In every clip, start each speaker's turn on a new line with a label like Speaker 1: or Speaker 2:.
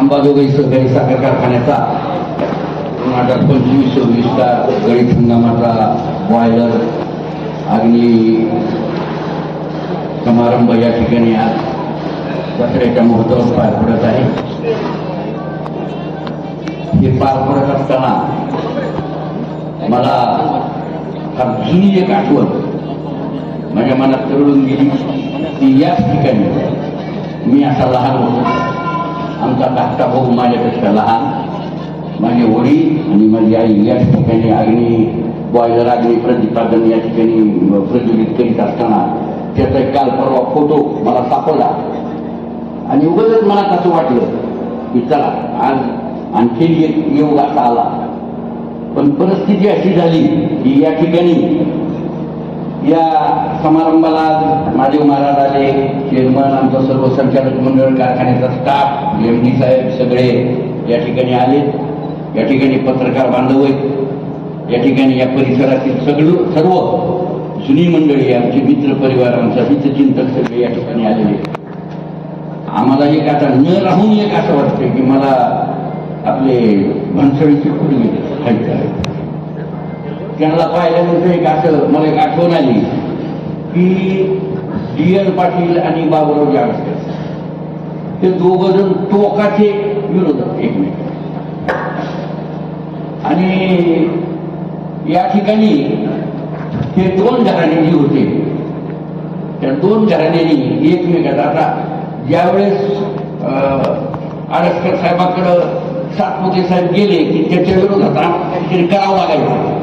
Speaker 1: अंबाजोगाई सहकारी साखर कारखान्याचा 2025-26चा गळीत हंगामाचा बॉयलर अग्नी समारंभ या ठिकाणी आज दसऱ्याच्या मुहूर्तावर पार पडत आहे. हे पार पडत असताना मला जुनी एक आठवण माझ्या मनात तरळून गेली की याच ठिकाणी मी असा लहान होतो. आमचा धाकटा भाऊ माझ्यापेक्षा लहान, माझे वडील आणि माझी आई याच ठिकाणी अग्नी बॉयलर अग्नी प्रतिपादन या ठिकाणी प्रज्वलित करीत असताना त्याचा एक काल परवा फोटो मला सापडला आणि उगाच मला असं वाटलं की चला आज आणखी एक योग असा आला. पण परिस्थिती अशी झाली की या ठिकाणी या समारंभाला महादेव महाराज आले, चेअरमन, आमचं सर्व संचालक मंडळ, कारखान्याचा स्टाफ, MD साहेब सगळे या ठिकाणी आले. या ठिकाणी पत्रकार बांधव आहेत, या ठिकाणी या परिसरातील सर्व जुनी मंडळी, आमचे मित्र परिवार, आमचा हितचिंतक सगळे या ठिकाणी आलेले. आम्हाला एक आता न राहून एक असं वाटतं की मला आपले भणसळीचे कुठे खायचं. त्यांना पाहिल्यानंतर एक असं मला एक आठवण आली की DN पाटील आणि बाबूराव जामकर हे दोघ जण टोकाचे विरोधक एकमेक. आणि या ठिकाणी हे दोन घराणे जे होते त्या दोन घराण्यांनी एकमेकाचा आता ज्यावेळेस आडसकर साहेबांकडं सातपुते साहेब गेले की त्याच्या विरोधात काहीतरी करावं लागायचं.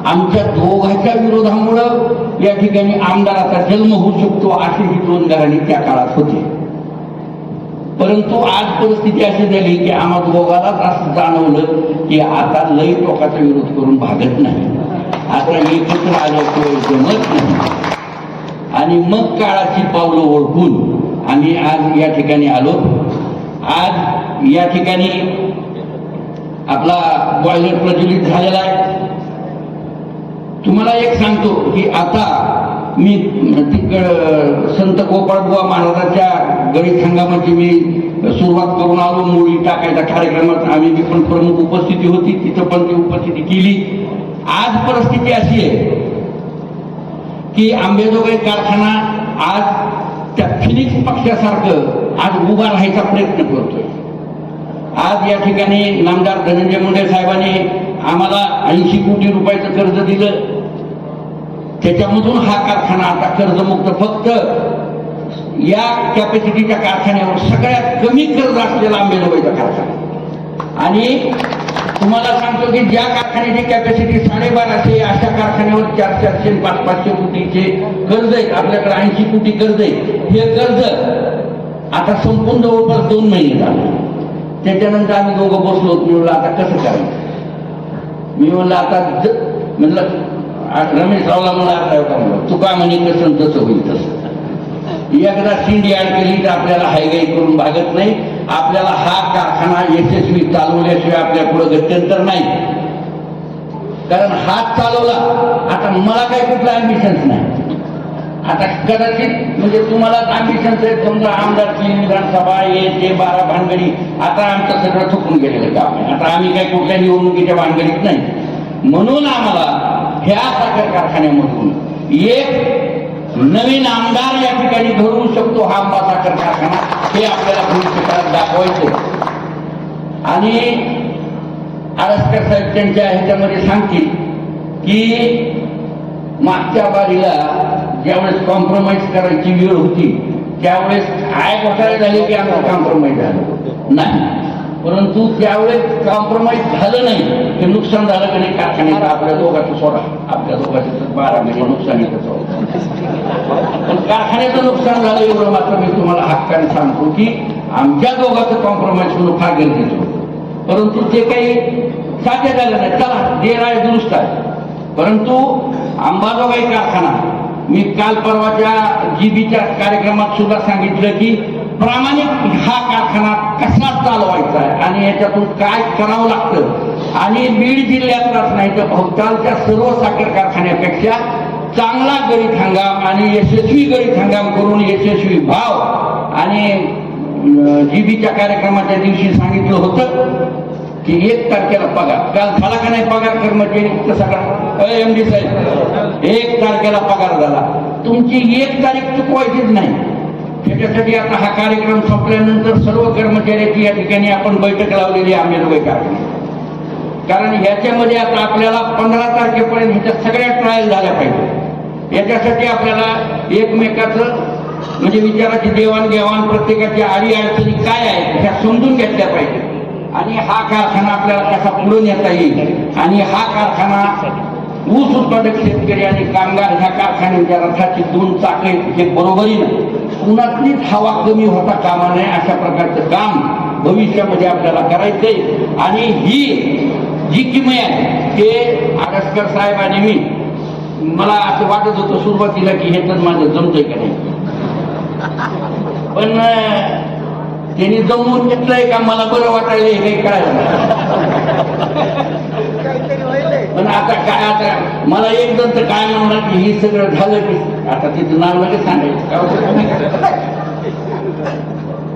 Speaker 1: आमच्या दोघांच्या विरोधामुळं या ठिकाणी आमदाराचा जन्म होऊ शकतो अशी ही दोन घराणी त्या काळात होती. परंतु आज परिस्थिती अशी झाली की आम्हा दोघांनाच असं जाणवलं की आता लई टोकाचा विरोध करून भागत नाही, आता एकत्र आल्याशिवाय जमत नाही. आणि मग काळाची पावलं ओळखून आम्ही आज या ठिकाणी आलो. आज या ठिकाणी आपला बॉयलर प्रज्वलित झालेला आहे. तुम्हाला एक सांगतो की आता मी संत गोपाळबुवा महाराजांच्या गळीत हंगामाची मी सुरुवात करून आलो. मुळी टाकायच्या कार्यक्रमात आम्ही पण प्रमुख उपस्थिती होती, तिथं पण ती उपस्थिती केली. आज परिस्थिती अशी आहे की अंबाजोगाई कारखाना आज त्या फिनिक्स पक्षासारखं आज उभा राहायचा प्रयत्न करतोय. आज या ठिकाणी नामदार धनंजय मुंडे साहेबांनी आम्हाला 80 कोटी रुपयाचं कर्ज दिलं. त्याच्यामधून हा कारखाना आता कर्जमुक्त, फक्त या कॅपॅसिटीच्या कारखान्यावर सगळ्यात कमी कर्ज असलेला अंबाजोगाईचा कारखाना. आणि तुम्हाला सांगतो की ज्या कारखान्याची कॅपॅसिटी 1250 अशा कारखान्यावर 400-400 500 कोटीचे कर्ज आहे. आपल्याकडे 80 कोटी कर्ज आहे. हे कर्ज आता संपून जवळपास 2 महिने झाले. त्याच्यानंतर आम्ही दोघं बसलो. मी म्हणलं आता कसं करायचं. मी म्हणलं आता म्हणलं रमेशरावला मला आता का म्हणलं तू का म्हणे कसं तसं होईल तसं. एकदा शिंदी ऍड केली तर आपल्याला हायगाई करून भागत नाही. आपल्याला हा कारखाना यशस्वी चालवल्याशिवाय आपल्या पुढे गत्यंतर नाही. कारण हात चालवला आता मला काही कुठलं अँबिशन्स नाही. आता कदाचित म्हणजे तुम्हाला अँबिशन्स आहेत समजा आमदारची, विधानसभा, हे ते 12 भानगडी. आता आमचं सगळं थुकून गेलेलं काम आहे. आता आम्ही काही कुठल्या निवडणुकीच्या भानगडीत नाही. म्हणून आम्हाला ह्या साखर कारखान्यामधून एक नवीन आमदार या ठिकाणी घडवू शकतो हा आंबा साखर कारखाना, हे आपल्याला भविष्यकाळात दाखवायचं. आणि आडसकर साहेब त्यांच्या ह्याच्यामध्ये सांगतील की मागच्या बारीला ज्यावेळेस कॉम्प्रोमाइज करायची वेळ होती त्यावेळेस काय घोटाळे झाले की आम्हाला कॉम्प्रोमाइज झालं नाही. परंतु त्यावेळेस कॉम्प्रोमाइज झालं नाही, ते नुकसान झालं की नाही कारखान्याचं. आपल्या दोघांचं सोडा, आपल्या दोघांचं 12 महिने नुकसानीचं होतं. पण कारखान्याचं नुकसान झालं एवढं मात्र मी तुम्हाला हक्काने सांगतो की आमच्या दोघांचं कॉम्प्रोमाइज होणं फार गरजेचं होतं. परंतु ते काही साध्य झालं नाही. चला जे राय दुरुस्त आहे. परंतु अंबाजोगाई कारखाना मी काल परवाच्या जीबीच्या कार्यक्रमात सुद्धा सांगितलं की प्रामाणिक हा कारखाना कसा चालवायचा आहे आणि याच्यातून काय करावं लागतं. आणि बीड जिल्ह्यातलाच नाही तर भोवतालच्या सर्व साखर कारखान्यापेक्षा चांगला गळीत हंगाम आणि यशस्वी गळीत हंगाम करून यशस्वी भाव. आणि जीबीच्या कार्यक्रमाच्या दिवशी सांगितलं होतं की 1 तारखेला पगार. काल झाला का नाही पगार कर्मचारी सगळा एमडी साहेब 1 तारखेला पगार झाला. तुमची 1 तारीख चुकवायचीच नाही. त्याच्यासाठी आता हा कार्यक्रम संपल्यानंतर सर्व कर्मचाऱ्याची या ठिकाणी आपण बैठक लावलेली आहे अंबाजोगाई कारखान्यात. कारण ह्याच्यामध्ये आता आपल्याला 15 तारखेपर्यंत ह्याच्या सगळ्या ट्रायल झाल्या पाहिजे. याच्यासाठी आपल्याला एकमेकाचं म्हणजे विचाराची देवाणघेवाण प्रत्येकाची अडीअडचणी काय आहेत ह्या समजून घेतल्या पाहिजे. आणि हा कारखाना आपल्याला कसा पुढे नेता येईल आणि हा कारखाना ऊस उत्पादक शेतकरी आणि कामगार ह्या कारखान्याच्या रथाची 2 चाके हे बरोबरीनं कुणातलीच हवा कमी होता कामा नये अशा प्रकारचं काम भविष्यामध्ये आपल्याला करायचंय. आणि ही जी किमया आहे ते आडसकर साहेब आणि मी मला असं वाटत होतं सुरुवातीला की ह्याच्यात माझं जमतंय का नाही. पण त्यांनी जमवून घेतलंय का मला बरं वाटायला हे काही कळायला. पण आता काय आता मला एकदम तर काय म्हणणार की हे सगळं झालं की आता तिचं नाव लगेच सांगायचं.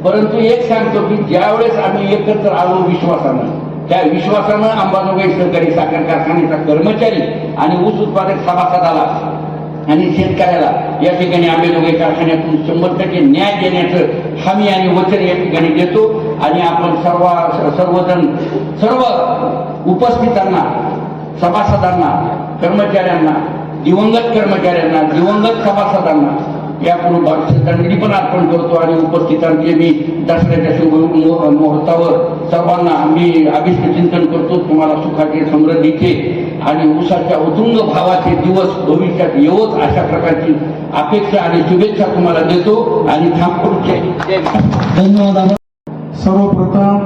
Speaker 1: परंतु एक सांगतो की ज्यावेळेस आम्ही एकत्र आलो विश्वासानं त्या विश्वासानं अंबाजोगाई सहकारी साखर कारखान्याचा कर्मचारी आणि ऊस उत्पादक सभासदाला आणि शेतकऱ्याला या ठिकाणी अंबाजोगाई कारखान्यातून 100% न्याय देण्याचं हमी आणि वचन या ठिकाणी देतो. आणि आपण सर्वजण सर्व उपस्थितांना सभासदांना कर्मचाऱ्यांना दिवंगत कर्मचाऱ्यांना दिवंगत सभासदांना यापूर्वी श्रद्धांजली पण अर्पण करतो. आणि उपस्थितांचे मी दसऱ्याच्या शुभ मुहूर्तावर सर्वांना मी अभिष्ट चिंतन करतो. तुम्हाला सुखाचे समृद्धीचे आणि ऊसाच्या उत्तुंग भावाचे दिवस भविष्यात येवोच अशा प्रकारची अपेक्षा आणि शुभेच्छा तुम्हाला देतो. आणि
Speaker 2: धन्यवाद. सर्वप्रथम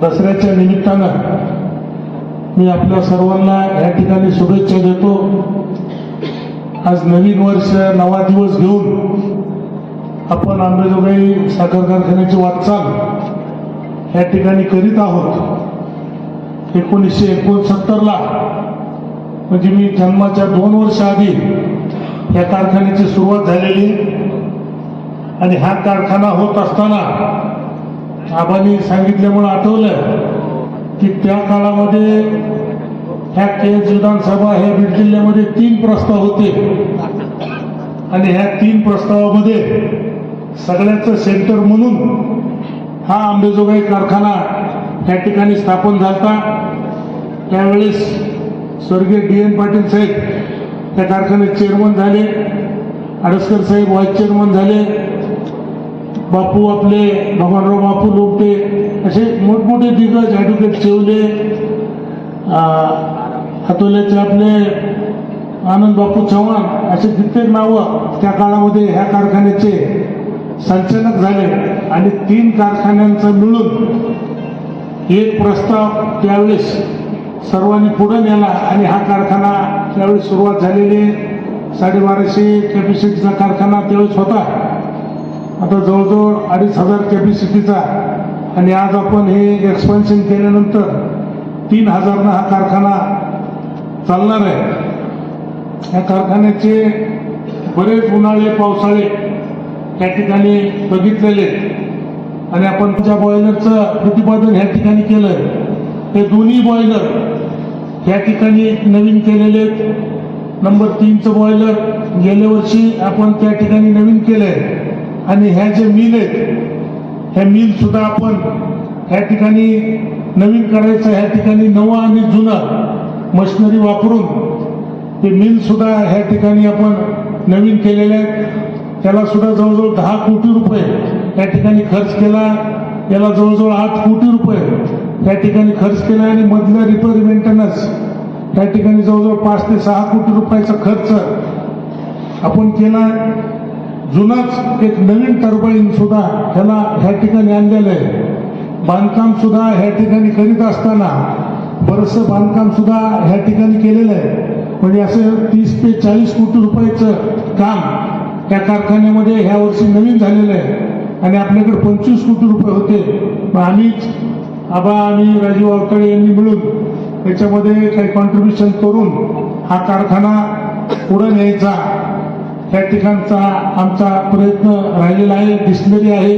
Speaker 2: दसऱ्याच्या निमित्तानं मी आपल्या सर्वांना या ठिकाणी शुभेच्छा देतो. आज नवीन वर्ष नवा दिवस घेऊन आपण अंबाजोगाई साखर कारखान्याची वाटचाल या ठिकाणी करीत आहोत. 1969ला म्हणजे मी जन्माच्या 2 वर्ष आधी या कारखान्याची सुरुवात झालेली. आणि हा कारखाना होत असताना आबांनी सांगितल्यामुळे आठवलं की त्या काळामध्ये ह्या केज विधानसभा ह्या बीड जिल्ह्यामध्ये 3 प्रस्ताव होते. आणि ह्या 3 प्रस्तावामध्ये सगळ्याचं सेंटर म्हणून हा अंबाजोगाई कारखाना त्या ठिकाणी स्थापन झाला. त्यावेळेस स्वर्गीय DN पाटील साहेब त्या कारखान्याचे चेअरमन झाले. आडसकर साहेब व्हाईस चेअरमन झाले. बापू आपले भगवानराव बापू लोपटे असे मोठमोठे दिग्गज ॲडव्होकेट शेवले हातोल्याचे आपले आनंद बापू चव्हाण असे कित्येक नावं त्या काळामध्ये ह्या कारखान्याचे संचालक झाले. आणि 3 कारखान्यांचा मिळून एक प्रस्ताव त्यावेळेस सर्वांनी पुढे नेला. आणि हा कारखाना त्यावेळेस सुरुवात झालेली 1250 कॅपॅसिटीचा कारखाना त्यावेळेस होता. आता जवळजवळ 2500 कॅपॅसिटीचा. आणि आज आपण हे एक्सपान्शन केल्यानंतर 3000 हा कारखाना चालणार आहे. या कारखान्याचे बरेच उन्हाळे पावसाळे त्या ठिकाणी बघितलेले. आणि आपण ज्या बॉयलरचं प्रतिपादन ह्या ठिकाणी केलं ते दोन्ही बॉयलर ह्या ठिकाणी नवीन केलेले. नंबर 3चं बॉयलर गेल्या वर्षी आपण त्या ठिकाणी नवीन केलंय. आणि ह्या जे मिल आहेत ह्या मिल सुद्धा आपण ह्या ठिकाणी नवीन करायचं. ह्या ठिकाणी नवं आणि जुनं मशिनरी वापरून ते मिल सुद्धा ह्या ठिकाणी आपण नवीन केलेले आहेत. त्याला सुद्धा जवळजवळ 10 कोटी रुपये त्या ठिकाणी खर्च केला. याला जवळजवळ 8 कोटी रुपये त्या ठिकाणी खर्च केला. आणि मधलं रिपेअर मेंटेनन्स त्या ठिकाणी जवळजवळ 5 ते 6 कोटी रुपयाचा खर्च आपण केला. जुनाच एक नवीन टर्बाईन सुद्धा ह्याला ह्या ठिकाणी आणलेलं आहे. बांधकाम सुद्धा ह्या ठिकाणी करीत असताना बरंचसं बांधकाम सुद्धा ह्या ठिकाणी केलेलं आहे. म्हणजे असं 30 ते 40 कोटी रुपयाचं काम त्या कारखान्यामध्ये ह्या वर्षी नवीन झालेलं आहे आणि आपल्याकडे 25 कोटी रुपये होते. मग आम्ही राजीव वावतळे यांनी मिळून त्याच्यामध्ये काही कॉन्ट्रीब्युशन करून हा कारखाना पुढे न्यायचा त्या ठिकाणचा आमचा प्रयत्न राहिलेला आहे. डिस्टिलरी आहे.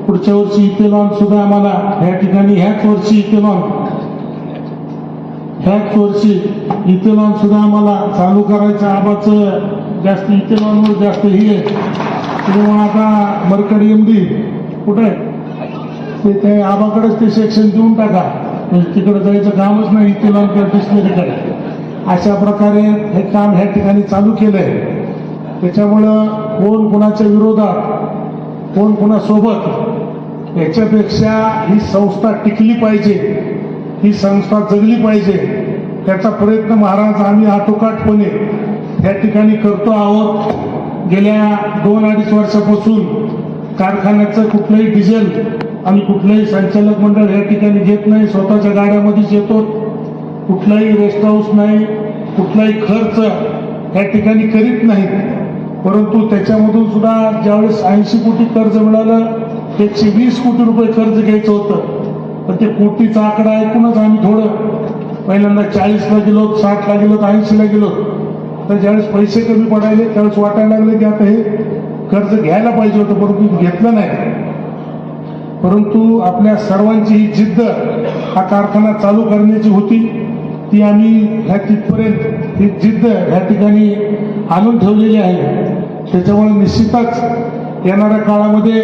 Speaker 2: पुढच्या वर्षी इथेनॉल सुद्धा आम्हाला ह्या ठिकाणी ह्याच वर्षी इथेनॉल सुद्धा आम्हाला चालू करायचं. आबाचं जास्त इथेनॉलवर जास्त ही आहे त्याच्यामुळे आता मरकडी MD कुठे आहे ते त्या आबाकडेच ते सेक्शन देऊन टाका, म्हणजे तिकडे जायचं कामच नाही इथेनॉल किंवा डिस्टिलरीकडे. अशा प्रकारे हे काम ह्या ठिकाणी चालू केलंय. त्याच्यामुळं कोण कोणाच्या विरोधात कोण कोणासोबत याच्यापेक्षा ही संस्था टिकली पाहिजे, ही संस्था जगली पाहिजे, त्याचा प्रयत्न महाराज आम्ही आटोकाटपणे या ठिकाणी करतो आहोत. गेल्या 2-2.5 वर्षापासून कारखान्याचं कुठलंही डिझेल आम्ही कुठलंही संचालक मंडळ या ठिकाणी घेत नाही, स्वतःच्या गाड्यामध्येच येतो. कुठलाही रेस्ट हाऊस नाही, कुठलाही खर्च या ठिकाणी करीत नाहीत. परंतु त्याच्यामधून सुद्धा ज्यावेळेस 80 कोटी कर्ज मिळालं 120 कोटी रुपये कर्ज घ्यायचं होतं, पण ते कोटीचा आकडा ऐकूनच आम्ही थोडं पहिल्यांदा 40ला गेलो, 60ला गेलो, 80ला गेलो. तर ज्यावेळेस पैसे कमी पडायले त्यावेळेस वाटायला लागले की आता हे कर्ज घ्यायला पाहिजे होतं, परंतु घेतलं नाही. परंतु आपल्या सर्वांची ही जिद्द हा कारखाना चालू करण्याची होती, ती आम्ही ह्या तिथपर्यंत ही जिद्द ह्या ठिकाणी आणून ठेवलेली आहे. त्याच्यामुळे निश्चितच येणाऱ्या काळामध्ये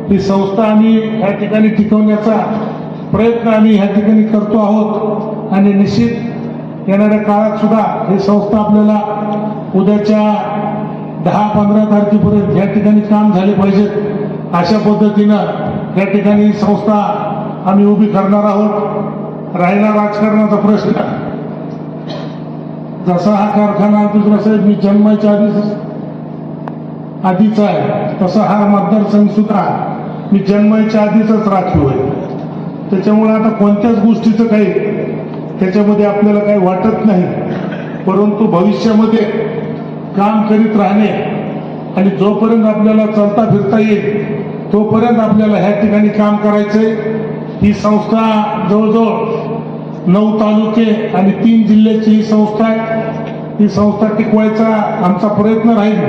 Speaker 2: ही संस्था आम्ही ह्या ठिकाणी टिकवण्याचा प्रयत्न आम्ही ह्या ठिकाणी करतो आहोत आणि निश्चित येणाऱ्या काळात सुद्धा ही संस्था आपल्याला उद्याच्या 10-15 तारखेपर्यंत ह्या ठिकाणी काम झाले पाहिजेत, अशा पद्धतीनं या ठिकाणी संस्था आम्ही उभी करणार आहोत. राहिला राजकारणाचा प्रश्न, जसा हा कारखाना दुसरा साहेब मी जन्माच्या आधीचा आहे, तसा हा मतदारसंघ सुद्धा मी जन्माच्या आधीचाच राखीव आहे. त्याच्यामुळे आता कोणत्याच गोष्टीचं काही त्याच्यामध्ये आपल्याला काही वाटत नाही. परंतु भविष्यामध्ये काम करीत राहणे आणि जोपर्यंत आपल्याला चालता फिरता येईल तोपर्यंत आपल्याला ह्या ठिकाणी काम करायचंय. ही संस्था जवळजवळ 9 तालुके आणि 3 जिल्ह्याची ही संस्था आहे. ही संस्था टिकवायचा आमचा प्रयत्न राहील.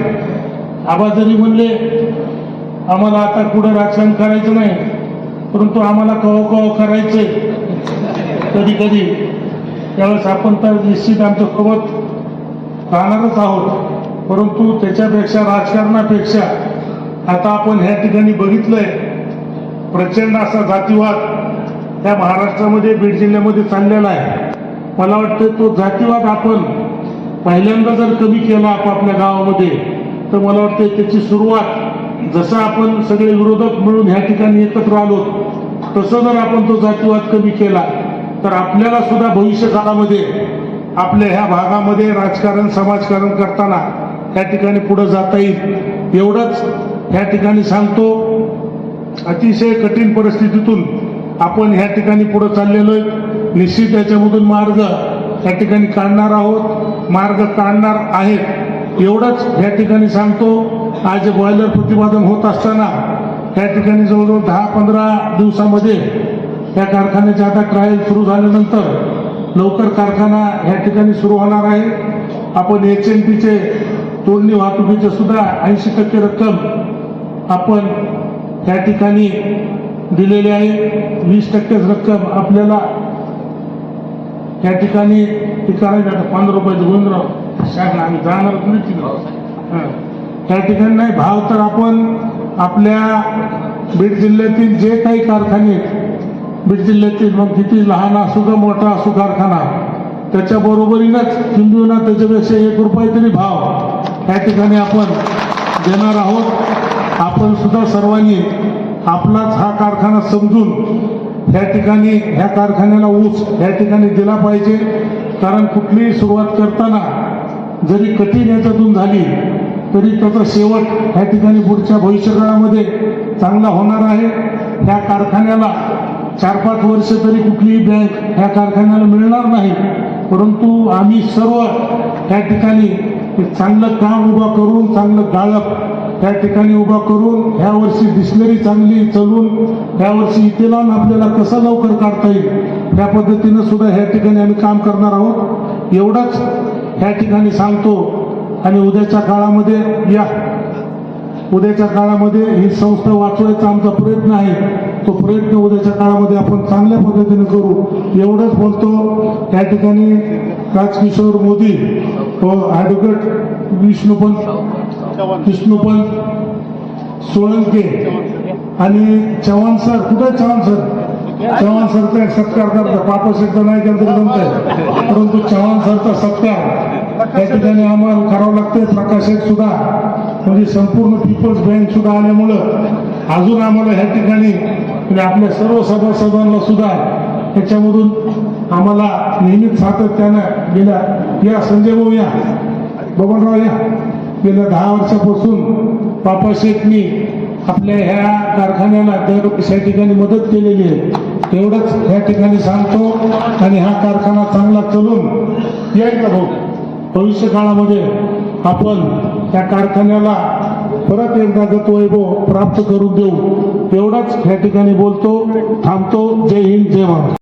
Speaker 2: आबा जरी म्हणले आम्हाला आता पुढे राजकारण करायचं नाही, परंतु आम्हाला कवा करायचंय कधी कधी, त्यावेळेस आपण तर निश्चित आमच्यासोबत राहणारच आहोत. परंतु त्याच्यापेक्षा राजकारणापेक्षा आता आपण ह्या ठिकाणी बघितलंय प्रचंड असा जातीवाद त्या महाराष्ट्रामध्ये बीड जिल्ह्यामध्ये चाललेला आहे. मला वाटतं तो जातीवाद आपण पहिल्यांदा जर कमी केला आपापल्या गावामध्ये तर मला वाटतं त्याची सुरुवात जसं आपण सगळे विरोधक मिळून ह्या ठिकाणी एकत्र आलो तसं जर आपण तो जातीवाद कमी केला तर आपल्याला सुद्धा भविष्य काळामध्ये आपल्या ह्या भागामध्ये राजकारण समाजकारण करताना त्या ठिकाणी पुढे जाता येईल. एवढंच ह्या ठिकाणी सांगतो. अतिशय कठीण परिस्थितीतून आपण ह्या ठिकाणी पुढे चाललेलो आहे. निश्चित याच्यामधून मार्ग त्या ठिकाणी काढणार आहोत, मार्ग काढणार आहेत, एवढंच ह्या ठिकाणी सांगतो. आज बॉयलर प्रतिपादन होत असताना त्या ठिकाणी जवळजवळ 10-15 दिवसामध्ये त्या कारखान्याचे आता ट्रायल सुरू झाल्यानंतर लवकर कारखाना ह्या ठिकाणी सुरू होणार आहे. आपण HNTचे तोडणी वाहतुकीचे सुद्धा 80% रक्कम आपण त्या ठिकाणी दिलेली आहे. 20% रक्कम आपल्याला त्या ठिकाणी ते करायचं. 15 रुपयाचं गोविंदराव शाखा आम्ही जाणारच नाही तिकडं. त्या ठिकाणी नाही भाव तर आपण आपल्या बीड जिल्ह्यातील जे काही कारखाने बीड जिल्ह्यातील मग किती लहान असू का मोठा असू कारखाना त्याच्या बरोबरीनंच किंबहुना त्याच्यापेक्षा 1 रुपये तरी भाव त्या ठिकाणी आपण देणार आहोत. आपण सुद्धा सर्वांनी आपलाच हा कारखाना समजून ह्या ठिकाणी ह्या कारखान्याला ऊस ह्या ठिकाणी दिला पाहिजे. कारण कुठलीही सुरुवात करताना जरी कठीण याच्यातून झाली तरी त्याचा शेवट ह्या ठिकाणी पुढच्या भविष्यकाळामध्ये चांगला होणार आहे. ह्या कारखान्याला 4-5 वर्ष तरी कुठलीही बँक ह्या कारखान्याला मिळणार नाही, परंतु आम्ही सर्व त्या ठिकाणी एक चांगलं काम उभा करून, चांगलं गाळप त्या ठिकाणी उभा करून, ह्या वर्षी डिस्लरी चांगली चालून ह्या वर्षी इथेनॉल आपल्याला कसं लवकर काढता येईल त्या पद्धतीनं सुद्धा ह्या ठिकाणी आम्ही काम करणार आहोत. एवढंच ह्या ठिकाणी सांगतो. आणि उद्याच्या काळामध्ये ही संस्था वाचवायचा आमचा प्रयत्न आहे. तो प्रयत्न उद्याच्या काळामध्ये आपण चांगल्या पद्धतीने करू, एवढंच बोलतो. त्या ठिकाणी राजकिशोर मोदी व ॲडव्होकेट विष्णुपंत सोळंके आणि चव्हाण सर, कुठे चव्हाण सरचा एक सत्कार करता. पापा शब्द नाही केलं तरी जमतंय, परंतु चव्हाण सरचा सत्कार त्या ठिकाणी आम्हाला करावं लागतंय. प्रकाश एक सुद्धा म्हणजे संपूर्ण पीपल्स बँक सुद्धा आल्यामुळं अजून आम्हाला ह्या ठिकाणी म्हणजे आपल्या सर्व सभासदांना सुद्धा त्याच्यामधून आम्हाला नेहमीच सातत्यानं या संजय भाऊ, या बबनराव, या गेल्या 10 वर्षापासून पापा शेठनी आपल्या ह्या कारखान्याला त्या ठिकाणी मदत केलेली आहे. एवढंच या ठिकाणी सांगतो. आणि हा कारखाना चांगला चालून येईल का भाऊ, भविष्य काळामध्ये आपण त्या कारखान्याला परत एकदा गतवैभव प्राप्त करून देऊ, एवढंच या ठिकाणी बोलतो. थांबतो. जय हिंद, जय महाराष्ट्र.